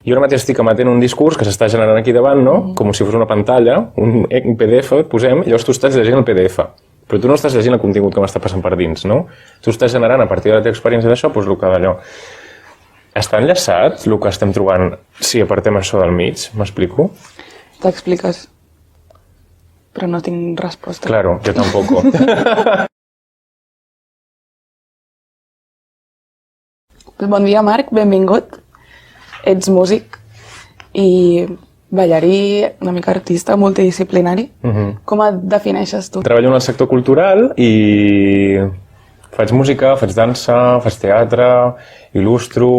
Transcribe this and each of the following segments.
Jo ara mateix estic emetent un discurs que s'està generant aquí davant, no? Com si fos una pantalla, un PDF, et posem, i llavors tu estàs llegint el PDF. Però tu no estàs llegint el contingut que m'està passant per dins, no? Tu estàs generant, a partir de la teva experiència d'això, doncs el que d'allò. Està enllaçat el que estem trobant si apartem això del mig? M'explico? T'expliques. Però no tinc resposta. Claro, jo tampoc. Bon dia, Marc, benvingut. Ets músic i ballarí, una mica artista, multidisciplinari. Com et defineixes tu? Treballo en el sector cultural i faig música, faig dansa, faig teatre, il·lustro,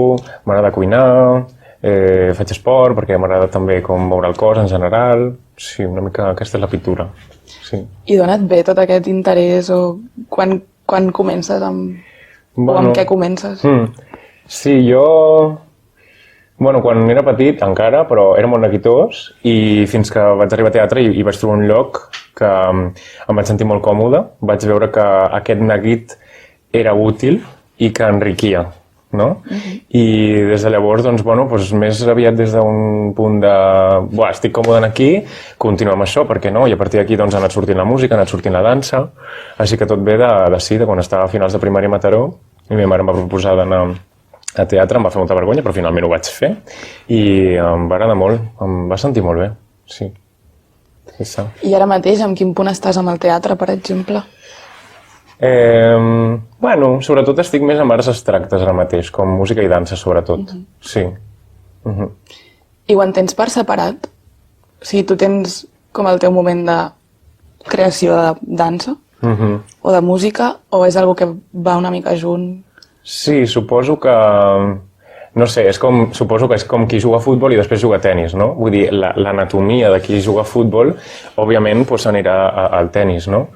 m'agrada cuinar, faig esport perquè m'agrada també com moure el cos en general. Sí, una mica aquesta és la pintura. Sí. I d'on et ve tot aquest interès o quan comences amb... o amb què comences? Sí, jo... Bueno, quan era petit encara, però era molt neguitós i fins que vaig arribar a teatre i vaig trobar un lloc que em vaig sentir molt còmode. Vaig veure que aquest neguit era útil i que enriquia, no? I des de llavors, doncs, bueno, doncs més aviat des d'un punt de... Buah, estic còmode aquí, continuo amb això, per què no? I a partir d'aquí doncs, ha anat sortint la música, ha anat sortint la dansa, així que tot ve de quan estava a finals de primària a Mataró i ma mare em va proposar d'anar a teatre, em va fer molta vergonya, però finalment ho vaig fer i em va agradar molt, em va sentir molt bé, sí. I ara mateix, en quin punt estàs amb el teatre, per exemple? Bueno, sobretot estic més amb arts abstractes ara mateix, com música i dansa, sobretot, sí. I ho entens per separat? O sigui, tu tens com el teu moment de creació de dansa o de música, o és algo que va una mica junt? Sí, suposo que... No sé, suposo que és com qui juga a futbol i després juga a tenis, no? Vull dir, l'anatomia de qui juga a futbol, òbviament, s'anirà al tenis, no?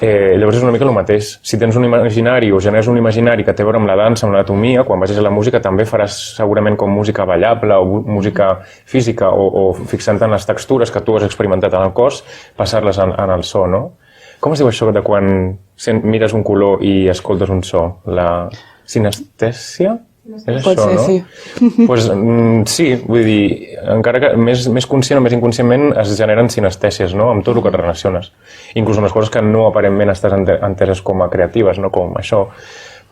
Llavors és una mica el mateix. Si tens un imaginari o generes un imaginari que té a veure amb la dansa, amb l'anatomia, quan vagis a la música també faràs segurament com música ballable o música física o fixant-te en les textures que tu has experimentat en el cos, passar-les en el so, no? Com es diu això de quan mires un color i escoltes un so? La sinestèsia? És Pot això, ser, no? sí. Pues, sí, vull dir, encara que més conscient o més inconscientment es generen sinestèsies, no? Amb tot el que et relaciones. Inclús amb les coses que no aparentment estàs enteses com a creatives, no? Com això,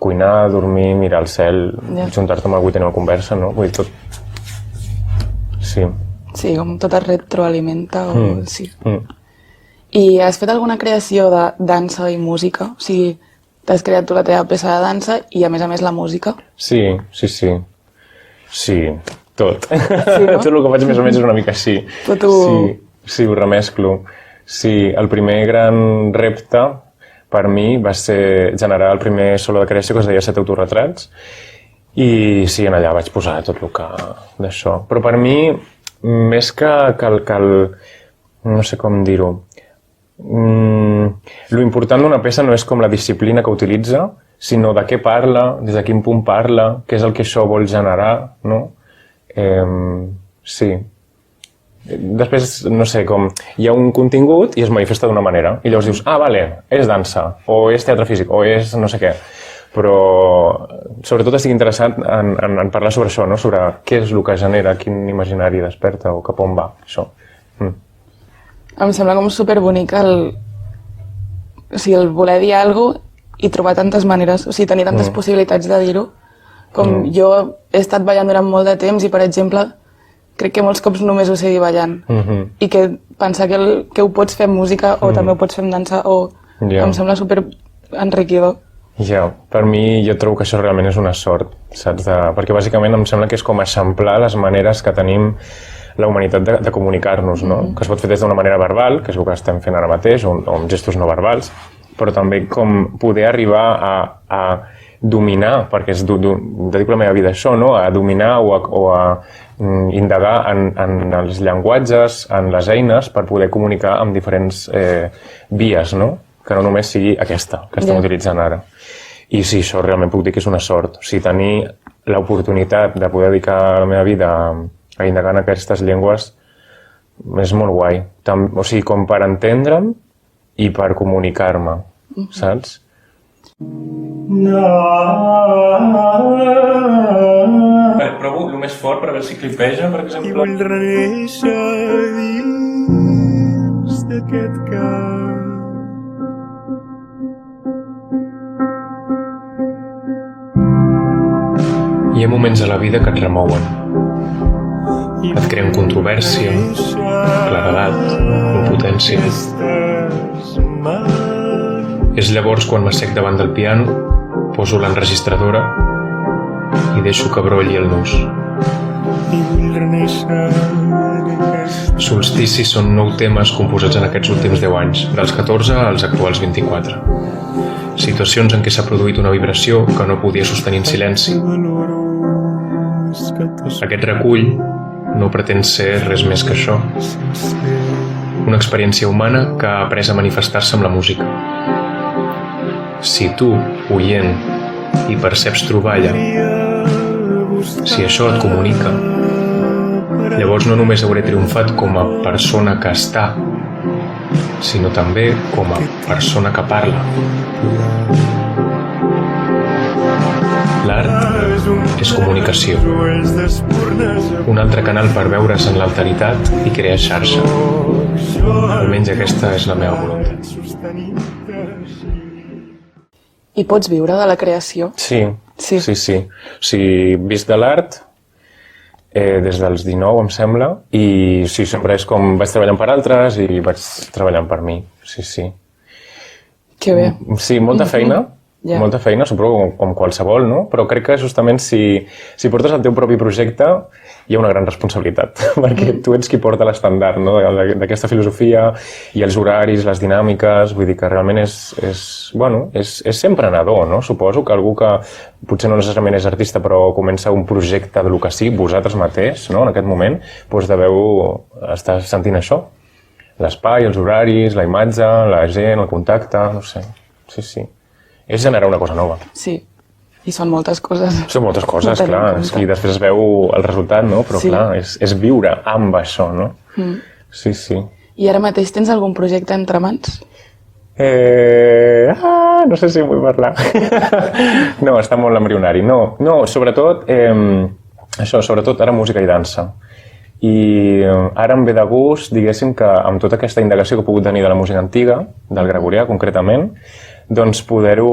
cuinar, dormir, mirar el cel, juntar-te amb algú i tenir una conversa, no? Vull dir, tot... Sí. Sí, com tot es retroalimenta o... Sí. I has fet alguna creació de dansa i música? O sigui, t'has creat tu la teva peça de dansa i, a més, la música? Sí. Sí, tot. Sí, no? Tot el que faig més o menys és una mica així. Tot ho... Sí, ho remesclo. Sí, el primer gran repte per mi va ser generar el primer solo de creació que es deia 7 autorretrats i sí, en allà vaig posar tot el que d'això. Però per mi, més que el... no sé com dir-ho. Lo important d'una peça no és com la disciplina que utilitza, sinó de què parla, des de quin punt parla, què és el que això vol generar, no? Sí. Després, no sé, com hi ha un contingut i es manifesta d'una manera, i llavors dius, vale, és dansa, o és teatre físic, o és no sé què. Però sobretot estic interessat en parlar sobre això, no? Sobre què és el que genera, quin imaginari desperta o cap on va, això. Em sembla com superbonic el voler dir alguna cosa i trobar tantes maneres, o sigui, tenir tantes possibilitats de dir-ho. Com jo he estat ballant durant molt de temps i, per exemple, crec que molts cops només ho sé dir ballant. I que pensar que ho pots fer amb música o també ho pots fer amb dansa em sembla super enriquidor. Ja, per mi jo trobo que això realment és una sort, saps? Perquè bàsicament em sembla que és com eixamplar les maneres que tenim la humanitat de comunicar-nos, no? Que es pot fer des d'una manera verbal, que és el que estem fent ara mateix, o amb gestos no verbals, però també com poder arribar a dominar, perquè dedico la meva vida a això, no? A dominar o a indagar en els llenguatges, en les eines, per poder comunicar amb diferents vies, no? Que no només sigui aquesta que estem utilitzant ara. I sí, això realment puc dir que és una sort. O sigui, tenir l'oportunitat de poder dedicar la meva vida a indagar en aquestes llengües és molt guai. O sigui, com per entendre'm i per comunicar-me, saps? veure, provo el més fort per veure si clipeja, per exemple. I vull renéixer dins d'aquest cap. Hi ha moments a la vida que et remouen. Et creen controvèrsia, claredat, impotència. És llavors quan m'assec davant del piano, poso l'enregistradora i deixo que brolli el nus. Solsticis són 9 temes composats en aquests últims 10 anys, dels 14 als actuals 24. Situacions en què s'ha produït una vibració que no podia sostenir en silenci. Aquest recull no pretén ser res més que això. Una experiència humana que ha après a manifestar-se amb la música. Si tu, oient, hi perceps troballa, si això et comunica, llavors no només hauré triomfat com a persona que està, sinó també com a persona que parla. L'art és comunicació. Un altre canal per veure's en l'alteritat i crear xarxa. Almenys aquesta és la meva voluntat. I pots viure de la creació? Sí. Sí. O sigui, visc de l'art des dels 19, em sembla, i sí, sempre és com vaig treballant per altres i vaig treballant per mi. Sí. Que bé. Sí, molta feina. Ja. Molta feina, suposo com qualsevol, no? Però crec que justament si portes el teu propi projecte hi ha una gran responsabilitat, perquè tu ets qui porta l'estandard, no? D'aquesta filosofia i els horaris, les dinàmiques, vull dir que realment és ser emprenedor, no? Suposo que algú que potser no necessàriament és artista però comença un projecte de lo que sigui, vosaltres mateix, no? En aquest moment, doncs deveu estar sentint això. L'espai, els horaris, la imatge, la gent, el contacte, no sé. Sí. És generar una cosa nova. Sí, i són moltes coses. Són moltes coses, clar, i després es veu el resultat, no? Però sí. Clar, és viure amb això, no? Sí. I ara mateix tens algun projecte entre mans? No sé si vull parlar. No, està molt embrionari. No, sobretot, sobretot ara música i dansa. I ara em ve de gust, diguéssim, que amb tota aquesta indagació que he pogut tenir de la música antiga, del gregorià concretament, doncs poder-ho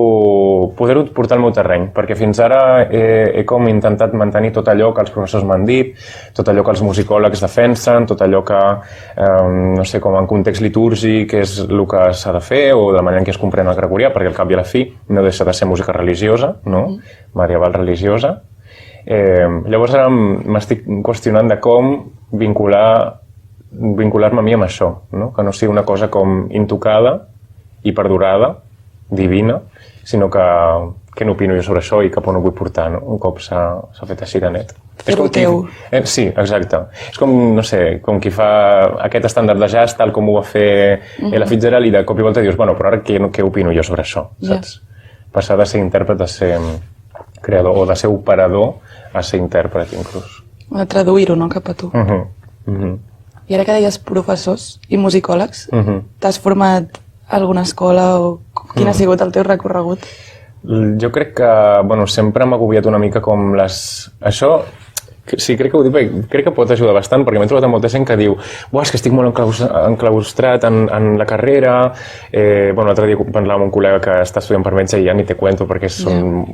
portar al meu terreny, perquè fins ara he com intentat mantenir tot allò que els professors m'han dit, tot allò que els musicòlegs defensen, tot allò que, no sé, com en context litúrgic és el que s'ha de fer o de la manera en què es comprèn el gregorià, perquè al cap i a la fi no deixa de ser música religiosa, no? Medieval religiosa. Llavors ara m'estic qüestionant de com vincular-me a mi amb això, no? Que no sigui una cosa com intocada i perdurada, divina, sinó que què n'opino jo sobre això i cap on ho vull portar, no? Un cop s'ha fet així de net. Però teu. Sí, exacte. És com, no sé, com qui fa aquest estàndard de jazz tal com ho va fer Ella Fitzgerald i de cop i volta dius, bueno, però ara què opino jo sobre això, saps? Passar de ser intèrpret a ser creador o de ser operador a ser intèrpret, inclús. A traduir-ho, no?, cap a tu. I ara que deies professors i musicòlegs, t'has format alguna escola o quin ha sigut el teu recorregut? Jo crec que, sempre m'ha agobiat una mica com això, sí, crec que ho dic, crec que pot ajudar bastant, perquè m'he trobat amb molta gent que diu és que estic molt enclaustrat en la carrera, l'altre dia parlava amb un col·lega que està estudiant per metge i ja ni te cuento perquè són,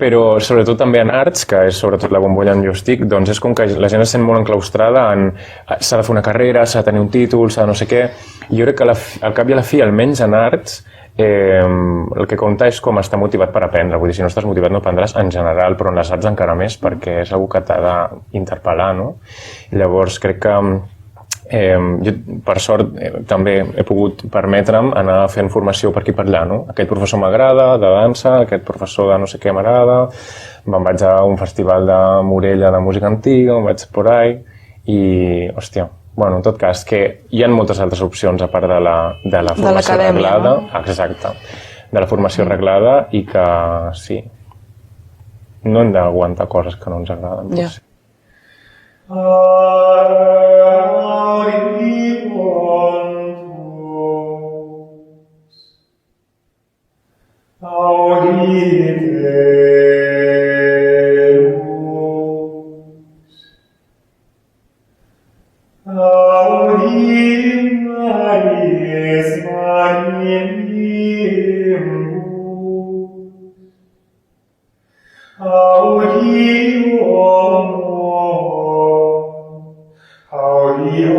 però sobretot també en arts, que és sobretot la bombolla on jo estic, doncs és com que la gent es sent molt enclaustrada en s'ha de fer una carrera, s'ha de tenir un títol, s'ha de no sé què, i jo crec que al cap i a la fi, almenys en arts, el que compta és com estar motivat per aprendre, vull dir, si no estàs motivat no aprendràs en general, però en les arts encara més perquè és algú que t'ha d'interpel·lar, no? Llavors crec que jo per sort també he pogut permetre'm anar fent formació per aquí per allà, no? Aquest professor m'agrada, de dansa, aquest professor de no sé què m'agrada, me'n vaig a un festival de Morella de música antiga, me'n vaig por ahí i, hòstia, en tot cas, que hi ha moltes altres opcions a part de la formació reglada. No? Exacte. De la formació reglada i que, sí, no hem d'aguantar coses que no ens agraden. Ja. Audim Maries Magnificemus, Audim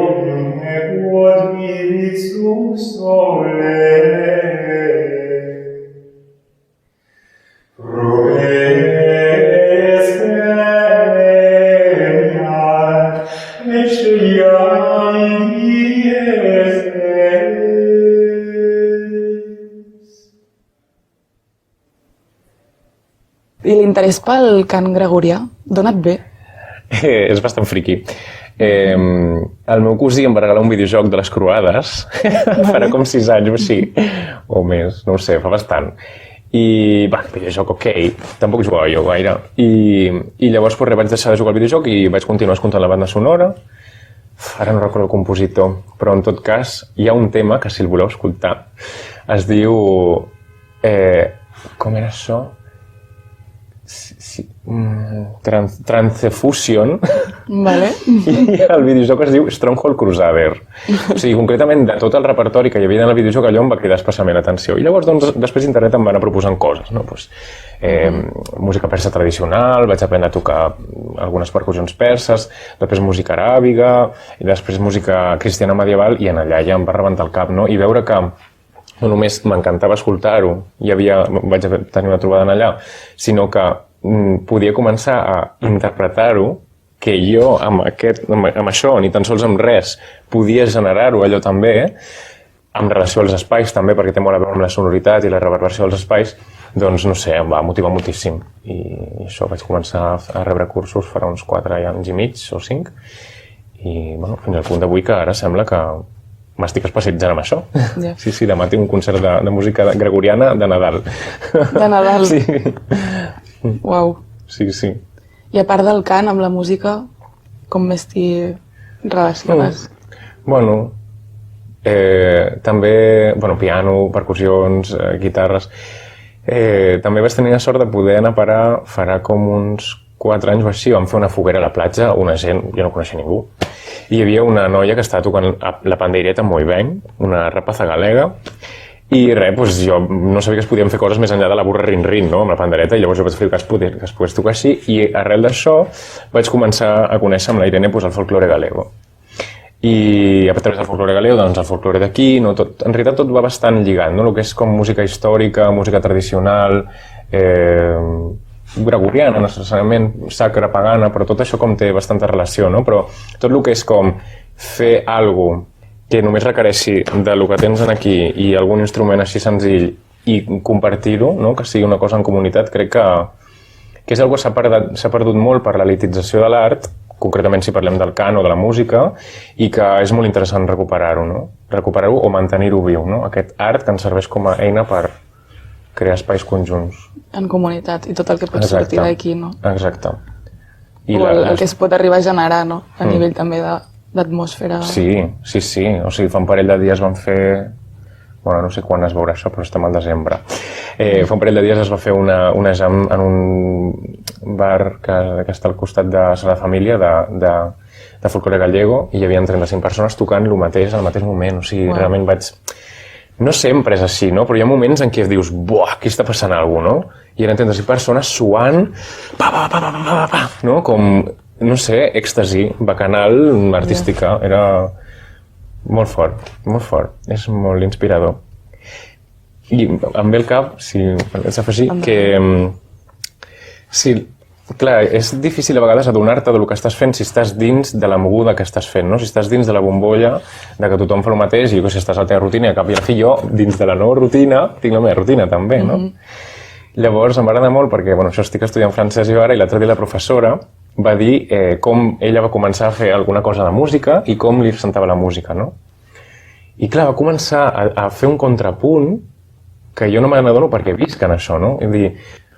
omne quod vivit sum sole, proes veniat, et scegliai dies es. I l'interès pel cant gregorià, d'on et ve? És bastant friqui. El meu cosí em va regalar un videojoc de les croades, farà com 6 anys o així, o més, no ho sé, fa bastant. I, va, videojoc, ok, tampoc jugava jo gaire. I llavors pues, vaig deixar de jugar al videojoc i vaig continuar escoltant la banda sonora. Ara no recordo el compositor, però en tot cas hi ha un tema que si el voleu escoltar es diu... com era això? Trancefusion. Vale. I el videojoc es diu Stronghold Crusader. O sigui, concretament, de tot el repertori que hi havia en el videojoc, allò em va cridar especialment l'atenció. I llavors, doncs, després d'internet em van anar proposant coses, no? Pues, música persa tradicional, vaig aprendre a tocar algunes percussions perses, després música aràbiga, i després música cristiana medieval, i en allà ja em va rebentar el cap, no? I veure que no només m'encantava escoltar-ho, vaig tenir una trobada en allà, sinó que podia començar a interpretar-ho, que jo amb això, ni tan sols amb res, podia generar-ho allò també, en relació als espais també, perquè té molt a veure amb la sonoritat i la reverberació dels espais, doncs no sé, em va motivar moltíssim. I això, vaig començar a rebre cursos farà uns 4 anys i mig o 5, i bueno, fins al punt d'avui que ara sembla que m'estic especialitzant en això. Ja. Sí, demà tinc un concert de música gregoriana de Nadal. De Nadal. Sí. Uau. Sí. I a part del cant, amb la música, com més t'hi relaciones? Bueno, també, piano, percussions, guitarres. També vaig tenir la sort de poder anar a parar farà com uns 4 anys o així, vam fer una foguera a la platja, una gent, jo no coneixia ningú, i hi havia una noia que estava tocant la pandeireta molt bé, una rapaza galega, i res, doncs jo no sabia que es podien fer coses més enllà de la burra rin-rin, no?, amb la pandereta, i llavors jo vaig fer que es pogués tocar així, i arrel d'això vaig començar a conèixer amb la Irene el folklore galego. I a través del folklore galego, doncs el folklore d'aquí, no, en realitat tot va bastant lligat, no?, el que és com música històrica, música tradicional, gregoriana, no necessàriament sacra, pagana, però tot això com té bastanta relació, no? Però tot el que és com fer alguna cosa que només requereixi del que tens aquí i algun instrument així senzill i compartir-ho, no? Que sigui una cosa en comunitat, crec que és una cosa que s'ha perdut molt per l'elitització de l'art, concretament si parlem del cant o de la música, i que és molt interessant recuperar-ho, no? Recuperar-ho o mantenir-ho viu, no? Aquest art que ens serveix com a eina per crear espais conjunts. En comunitat, i tot el que pot sortir d'aquí, no? Exacte. O el que es pot arribar a generar, no? A nivell també d'atmosfera. Sí. O sigui, fa un parell de dies van fer... Bueno, no sé quan es veurà això, però estem al desembre. Fa un parell de dies es va fer una jam en un bar que està al costat de Sagrada Família, de folklore gallego, i hi havia 35 persones tocant el mateix al mateix moment. O sigui, realment vaig... No sempre és així, no? Però hi ha moments en què dius, buah, aquí està passant alguna cosa, no? I eren 35 persones suant, no? Com, no sé, èxtasi, bacanal, artística, era molt fort, és molt inspirador. I em ve el cap, si haig d'afegir, que... Sí, clar, és difícil a vegades adonar-te del que estàs fent si estàs dins de la moguda que estàs fent, no? Si estàs dins de la bombolla, de que tothom fa el mateix, i si estàs a la teva rutina, i a cap i a la fi jo, dins de la nova rutina, tinc la meva rutina també, no? Llavors em va agradar molt perquè, bueno, això estic estudiant francès jo ara, i l'altre dia la professora va dir com ella va començar a fer alguna cosa de música i com li sentava la música, no? I clar, va començar a fer un contrapunt que jo no me n'adono perquè visc en això, no? És a dir,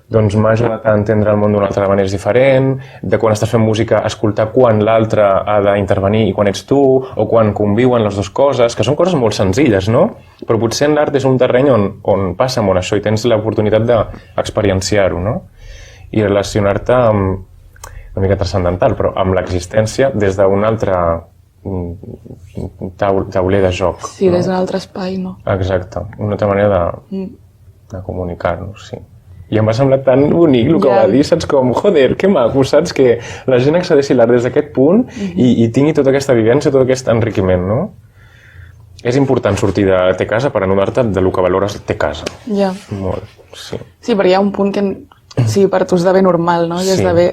doncs m'ha ajudat a entendre el món d'una altra manera diferent, de quan estàs fent música, escoltar quan l'altre ha d'intervenir i quan ets tu, o quan conviuen les dues coses, que són coses molt senzilles, no? Però potser en l'art és un terreny on passa molt això i tens l'oportunitat d'experienciar-ho, no? I relacionar-te amb una mica transcendental, però amb l'existència des d'un altre tauler de joc. Sí, des d'un altre espai, no? Exacte, una altra manera de comunicar-nos, sí. I em va semblar tan bonic el que va dir, saps com, joder, que maco, saps? Que la gent accedeixi a l'art des d'aquest punt i tingui tota aquesta vivència, tot aquest enriquiment, no? És important sortir de té casa per adonar-te del que valores té casa. Ja. Molt, sí. Sí, perquè hi ha un punt que sí, per tu esdevé normal, no? I esdevé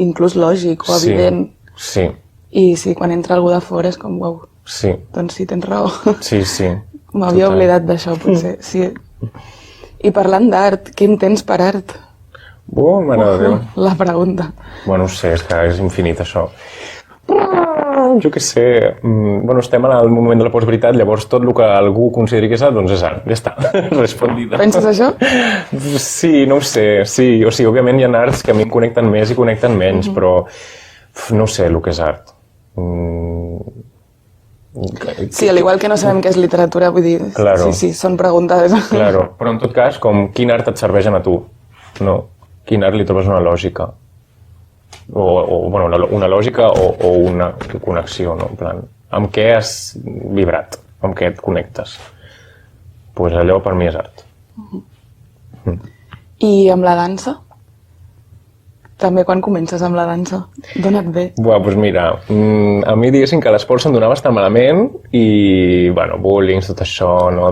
inclús lògic o evident. Sí. I sí, quan entra algú de fora és com, uau, Sí. doncs sí, tens raó. Sí, sí. M'havia oblidat d'això, potser, sí. I parlant d'art, què entens per art? Mare de Déu. La pregunta. Bueno, no sé, és que és infinit, això. Jo què sé, estem en el moment de la postveritat, llavors tot el que algú consideri que és art, doncs és art, ja està, respondida. Penses això? Sí, no ho sé, sí, o sigui, òbviament hi ha arts que a mi em connecten més i connecten menys, però no sé el que és art. Sí, al igual que no sabem què és literatura, vull dir, Claro. sí, són preguntes. Claro, però en tot cas, com quin art et serveix a tu, no? Quin art li trobes una lògica? Una lògica o una connexió, no? En plan, amb què has vibrat? Amb què et connectes? Pues allò per mi és art. I amb la dansa? També quan comences amb la dansa? D'on et ve? Doncs mira, a mi diguéssim que l'esport se'm donava bastant malament i, bullying, tot això, no,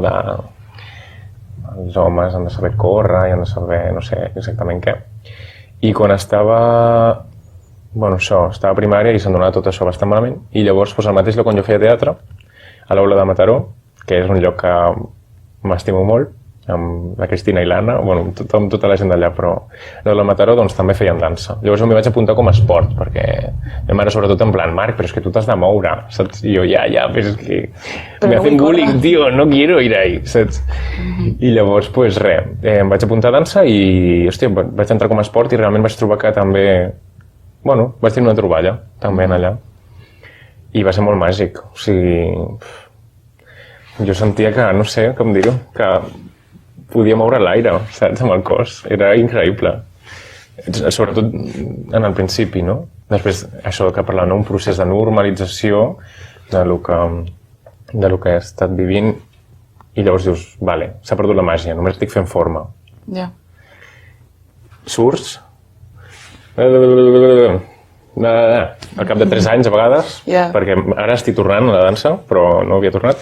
els homes han de saber córrer i han de saber, no sé exactament què. I quan estava a primària i se'm donava tot això bastant malament i llavors, al mateix lloc on jo feia teatre, a l'Aula de Mataró, que és un lloc que m'estimo molt, amb la Cristina i l'Anna, amb tota la gent d'allà, però a la Mataró doncs també feien dansa. Llavors m'hi vaig apuntar com a esport, perquè ma mare sobretot en plan, Marc, però és que tu t'has de moure, saps? I jo, però és que me hacen bullying, tio, no quiero ir ahí, saps? I llavors, pues res, em vaig apuntar a dansa i, hòstia, vaig entrar com a esport i realment vaig trobar que també, vaig tenir una troballa, també en allà. I va ser molt màgic, o sigui, jo sentia que, no sé com dir-ho, que podia moure l'aire, saps, amb el cos. Era increïble. Sobretot en el principi, no? Després, això que parlàvem, un procés de normalització de lo que he estat vivint i llavors dius, vale, s'ha perdut la màgia, només estic fent forma. Ja. Surts, al cap de 3 anys a vegades, perquè ara estic tornant a la dansa, però no havia tornat,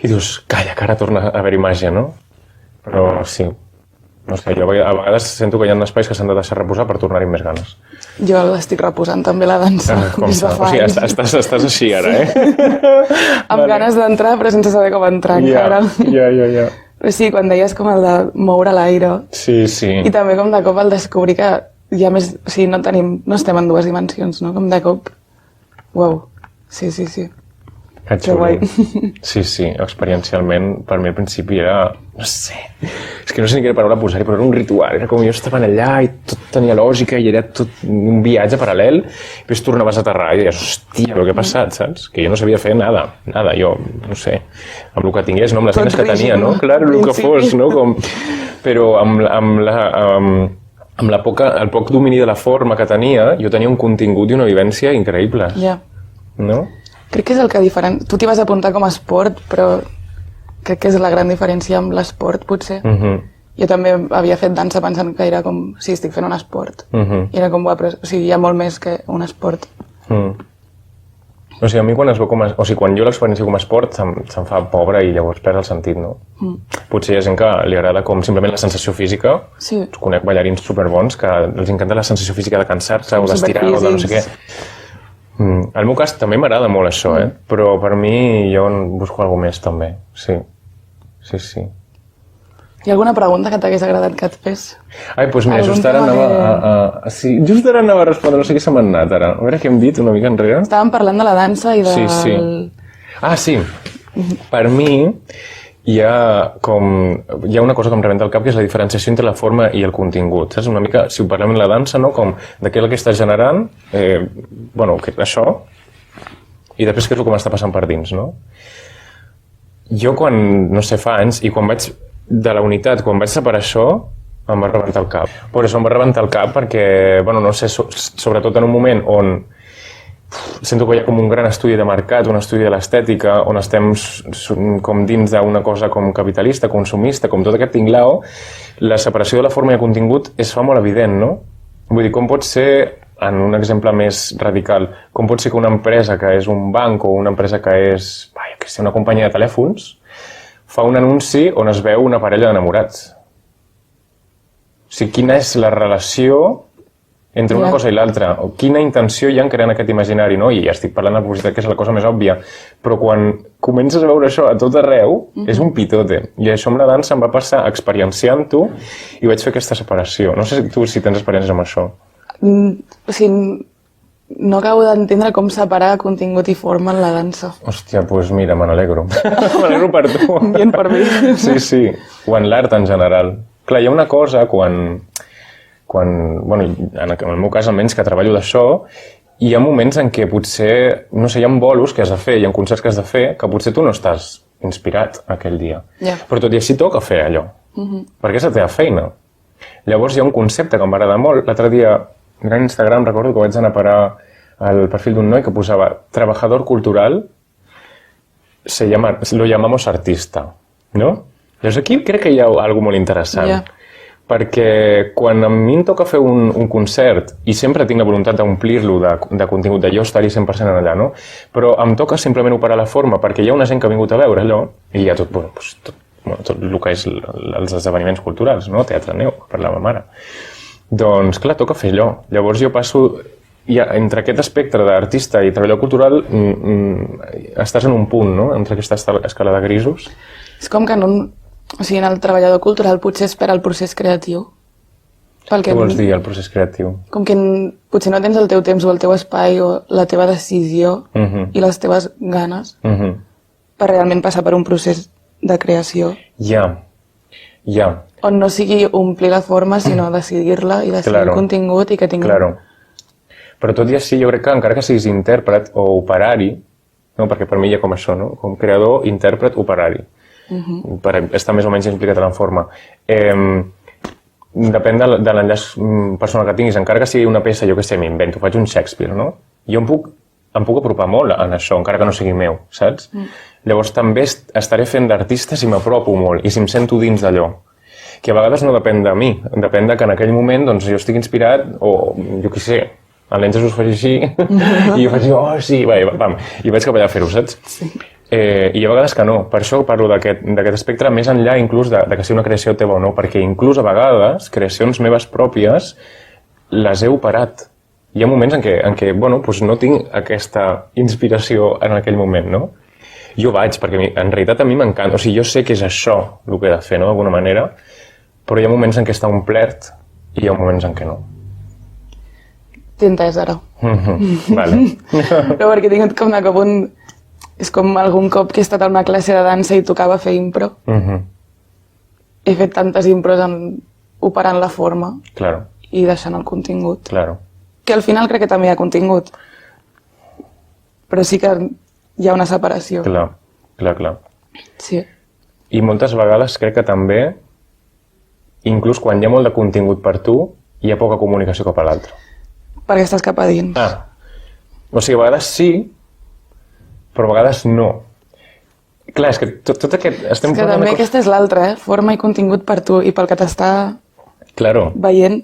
i dius, calla, que ara torna a haver-hi màgia, no? Però sí, no sé, jo a vegades sento que hi ha espais que s'han de deixar reposar per tornar-hi amb més ganes. Jo l'estic reposant també la dansa. O sigui, estàs així ara, Amb ganes d'entrar però sense saber com entrar encara. Ja. Sí, quan deies com el de moure l'aire. Sí. I també com de cop el descobrir que hi ha més... O sigui, no estem en 2 dimensions, no? Com de cop... Uau, sí. Que guai. Sí, experiencialment, per mi al principi era, no sé, és que no sé ni quina paraula posar-hi, però era un ritual, era com jo estava allà i tot tenia lògica i era tot un viatge paral·lel, i després tornaves a aterrar i deies, hòstia, però què ha passat, saps? Que jo no sabia fer nada, jo, no sé, amb el que tingués, no? Amb les eines que tenia, no? Clar, el que fos, no? Però amb el poc domini de la forma que tenia, jo tenia un contingut i una vivència increïbles. Ja. No? Crec que és el que Tu t'hi vas apuntar com a esport, però crec que és la gran diferència amb l'esport, potser. Jo també havia fet dansa pensant que era com, sí, estic fent un esport. I era com, però hi ha molt més que un esport. O sigui, a mi quan quan jo l'experiència com a esport se'm fa pobre i llavors perd el sentit, no? Potser hi ha gent que li agrada com simplement la sensació física. Sí. Conec ballarins superbons que els encanta la sensació física de cansar-se o d'estirar o de no sé què. Al meu cas també m'agrada molt això, però per mi jo busco alguna més també, sí. Hi ha alguna pregunta que t'hagués agradat que et fes? Doncs mira, just ara anava a respondre, no sé què se m'ha anat ara. A veure què hem dit una mica enrere. Estàvem parlant de la dansa i del... Sí. Sí. Per mi hi ha una cosa que em rebenta al cap, que és la diferenciació entre la forma i el contingut. Saps? Una mica, si ho parlem en la dansa, no? Com de què és el que estàs generant, això, i després què és el que m'està passant per dins, no? Jo quan, no sé, fa anys, i quan vaig de la unitat, quan vaig separar això, em va rebentar el cap. Per això em va rebentar el cap perquè, no sé, sobretot en un moment on sento que hi ha com un gran estudi de mercat, un estudi de l'estètica, on estem com dins d'una cosa com capitalista, consumista, com tot aquest tinglao, la separació de la forma i el contingut es fa molt evident, no? Vull dir, com pot ser, en un exemple més radical, com pot ser que una empresa que és un banc o una empresa que és, que sé, una companyia de telèfons, fa un anunci on es veu una parella d'enamorats? O sigui, quina és la relació entre una cosa i l'altra, o quina intenció hi ha en creant aquest imaginari, no? I estic parlant de publicitat, que és la cosa més òbvia, però quan comences a veure això a tot arreu, és un pitote. I això amb la dansa em va passar experienciant-ho i vaig fer aquesta separació. No sé si tens experiències amb això. O sigui, no acabo d'entendre com separar contingut i forma en la dansa. Hòstia, doncs mira, me n'alegro. Me n'alegro per tu. Bien per mi. Sí. O en l'art en general. Clar, hi ha una cosa quan bueno, en el meu cas almenys que treballo d'això, hi ha moments en què potser, no sé, hi ha bolos que has de fer, hi ha concerts que has de fer, que potser tu no estàs inspirat aquell dia. Però tot i així toca fer allò, perquè és la teva feina. Llavors hi ha un concepte que m'agrada molt. L'altre dia, mirant Instagram, recordo que vaig anar a parar al perfil d'un noi que posava trabajador cultural, lo llamamos artista, no? Llavors aquí crec que hi ha alguna molt interessant. Perquè quan a mi em toca fer un concert, i sempre tinc la voluntat d'omplir-lo de contingut, de jo estar-hi 100% allà, no? Però em toca simplement operar la forma, perquè hi ha una gent que ha vingut a veure allò, i hi ha tot el que és els esdeveniments culturals, no? Teatre Neu, per la meva mare. Doncs, clar, toca fer allò. Llavors jo passo, entre aquest espectre d'artista i treballador cultural, estàs en un punt, no? Entre aquesta escala de grisos. És com que o sigui, en el treballador cultural potser espera el procés creatiu. Què vols dir, el procés creatiu? Com que potser no tens el teu temps o el teu espai o la teva decisió i les teves ganes per realment passar per un procés de creació. Ja. On no sigui omplir la forma, sinó decidir-la i decidir el contingut i que tingui... Claro. Però tot i així, jo crec que encara que siguis intèrpret o operari, no? Perquè per mi hi ha com això, no? Com creador, intèrpret, operari. Per estar més o menys implicat en la forma. Depèn de l'enllaç personal que tinguis, encara que sigui una peça, jo què sé, m'invento, faig un Shakespeare, no? Jo em puc apropar molt en això, encara que no sigui meu, saps? Llavors també estaré fent d'artista si m'apropo molt i si em sento dins d'allò. Que a vegades no depèn de mi, depèn de que en aquell moment doncs, jo estic inspirat o jo què sé, el nen Jesús faig així i jo faig així, oh sí, vam, i vaig cap allà a fer-ho, saps? I hi ha vegades que no, per això parlo d'aquest espectre més enllà inclús de que sigui una creació teva o no, perquè inclús a vegades creacions meves pròpies les he operat. Hi ha moments en què bueno, doncs no tinc aquesta inspiració en aquell moment, no? Jo vaig, perquè en realitat a mi m'encanta, o sigui, jo sé que és això el que he de fer, no?, d'alguna manera, però hi ha moments en què està omplert i hi ha moments en què no. T'he entès ara. Vale. Però perquè tinc com de cop és com algun cop que he estat a una classe de dansa i tocava fer impro. He fet tantes impros operant la forma i deixant el contingut. Que al final crec que també hi ha contingut. Però sí que hi ha una separació. Clar. Sí. I moltes vegades crec que també, inclús quan hi ha molt de contingut per tu, hi ha poca comunicació cap a l'altre. Perquè estàs cap a dins. O sigui, a vegades sí, però a vegades no. Clar, és que tot aquest... És que també aquesta és l'altra, forma i contingut per tu i pel que t'està veient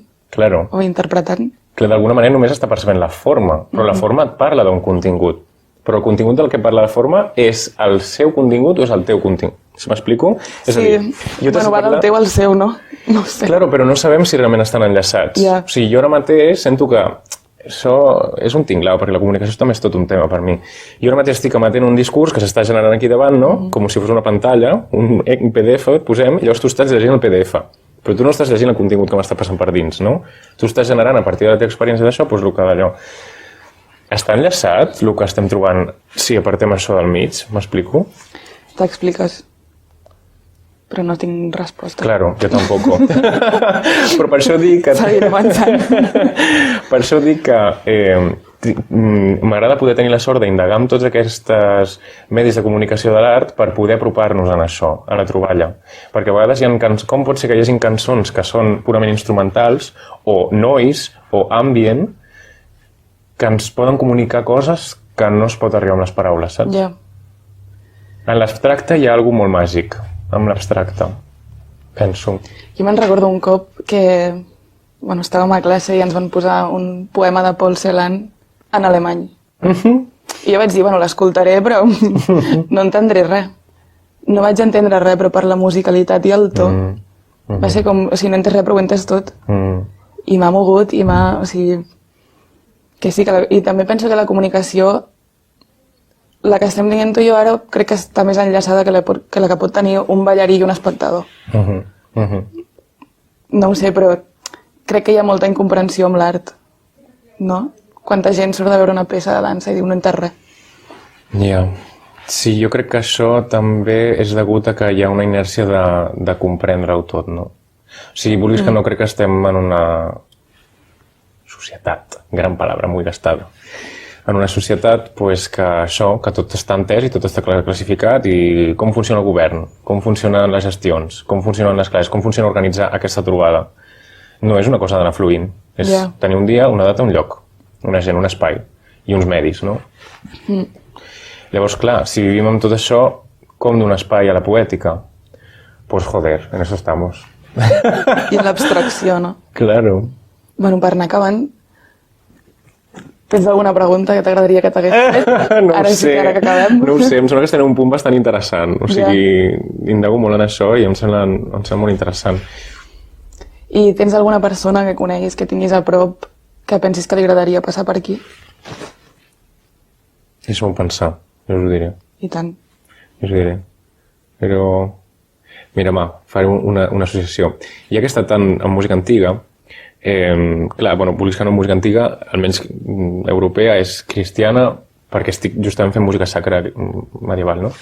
o interpretant. Que d'alguna manera només està percebent la forma, però la forma et parla d'un contingut. Però el contingut del que parla la forma és el seu contingut o és el teu contingut? Si m'explico? Sí, bueno, va del teu al seu, no? No ho sé. Claro, però no sabem si realment estan enllaçats. O sigui, jo ara mateix sento que això és un tinglau, perquè la comunicació també és tot un tema per mi. Jo ara mateix estic emetent un discurs que s'està generant aquí davant, no? Com si fos una pantalla, un PDF, et posem, i llavors tu estàs llegint el PDF. Però tu no estàs llegint el contingut que m'està passant per dins, no? Tu estàs generant, a partir de la teva experiència d'això, doncs el que d'allò. Està enllaçat el que estem trobant si apartem això del mig? M'explico? T'expliques. Però no tinc resposta. Claro, jo tampoc. Però per això dic que... Seguiré avançant. Per això dic que m'agrada poder tenir la sort d'indagar amb tots aquests medis de comunicació de l'art per poder apropar-nos en això, a la troballa. Perquè a vegades hi ha com pot ser que hi hagi cançons que són purament instrumentals o noise o ambient que ens poden comunicar coses que no es pot arribar amb les paraules, saps? Ja. En l'abstracte hi ha alguna molt màgic, amb l'abstracte, penso. Jo me'n recordo un cop que estàvem a classe i ens van posar un poema de Paul Celan en alemany. I jo vaig dir, l'escoltaré, però no entendré res. No vaig entendre res, però per la musicalitat i el to va ser com, no he entès res, però ho he entès tot. I m'ha mogut i m'ha... que sí, i també penso que la comunicació, la que estem dient tu i jo ara, crec que està més enllaçada que la que pot tenir un ballarí i un espectador. No ho sé, però crec que hi ha molta incomprensió amb l'art, no? Quanta gent surt de veure una peça de dansa i diu no entès res. Ja. Sí, jo crec que això també és degut a que hi ha una inèrcia de comprendre-ho tot, no? O sigui, vulguis que no, crec que estem en una societat, gran paraula, muy gastada. En una societat pues, que això, que tot està entès i tot està classificat i com funciona el govern, com funcionen les gestions, com funcionen les classes, com funciona organitzar aquesta trobada. No és una cosa d'anar fluint, és tenir un dia, una data, un lloc, una gent, un espai i uns medis, no? Llavors, clar, si vivim amb tot això, com d'un espai a la poètica? Pues joder, en eso estamos. I en l'abstracció, no? Claro. Bueno, per anar acabant, tens alguna pregunta que t'agradaria que t'hagués fet? No ara ho sí sé, que ara que acabem. no ho sé, em sembla que estem en un punt bastant interessant. O sigui, indago molt en això i em sembla molt interessant. I tens alguna persona que coneguis, que tinguis a prop, que pensis que li agradaria passar per aquí? Deixa'm pensar, jo us ho diré. I tant. Jo us ho diré. Però, mira, faré una associació. Ja que he estat en música antiga, clar, vulguis que no, música antiga, almenys europea, és cristiana, perquè estic justament fent música sacra medieval, no?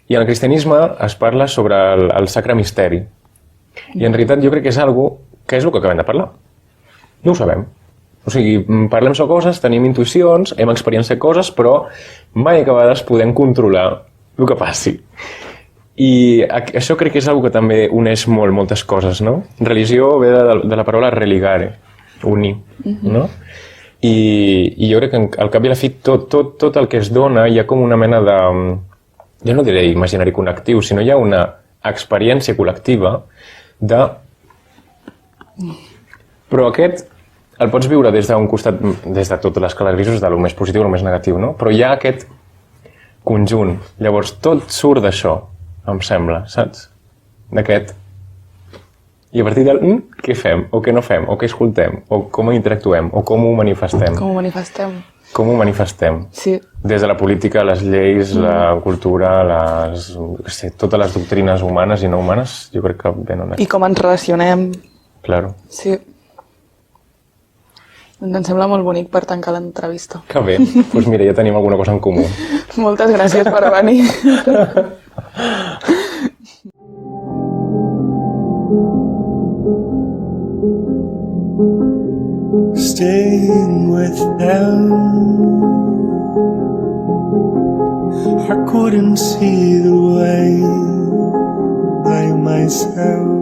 I en el cristianisme es parla sobre el sacre misteri. I en realitat jo crec que és algo que és el que acabem de parlar. No ho sabem. O sigui, parlem sobre coses, tenim intuïcions, hem experienciat coses, però mai a vegades podem controlar el que passi. I això crec que és una que també uneix moltes coses, no? Religió ve de la paraula religare, unir, no? I jo crec que al cap i a la fi tot el que es dona hi ha com una mena de... Jo no diré imaginari connectiu, sinó hi ha una experiència col·lectiva de... Però aquest el pots viure des d'un costat, des de totes les escales grisos, de lo més positiu i lo més negatiu, no? Però hi ha aquest conjunt. Llavors tot surt d'això, em sembla, saps? D'aquest. I a partir del què fem, o què no fem, o què escoltem, o com interactuem, o com ho manifestem. Com ho manifestem. Com ho manifestem. Sí. Des de la política, les lleis, la cultura, totes les doctrines humanes i no humanes, jo crec que venen aquí. I com ens relacionem. Claro. Sí. Em sembla molt bonic per tancar l'entrevista. Que bé. Doncs mira, ja tenim alguna cosa en comú. Moltes gràcies per venir. Staying with them, I couldn't see the way by myself.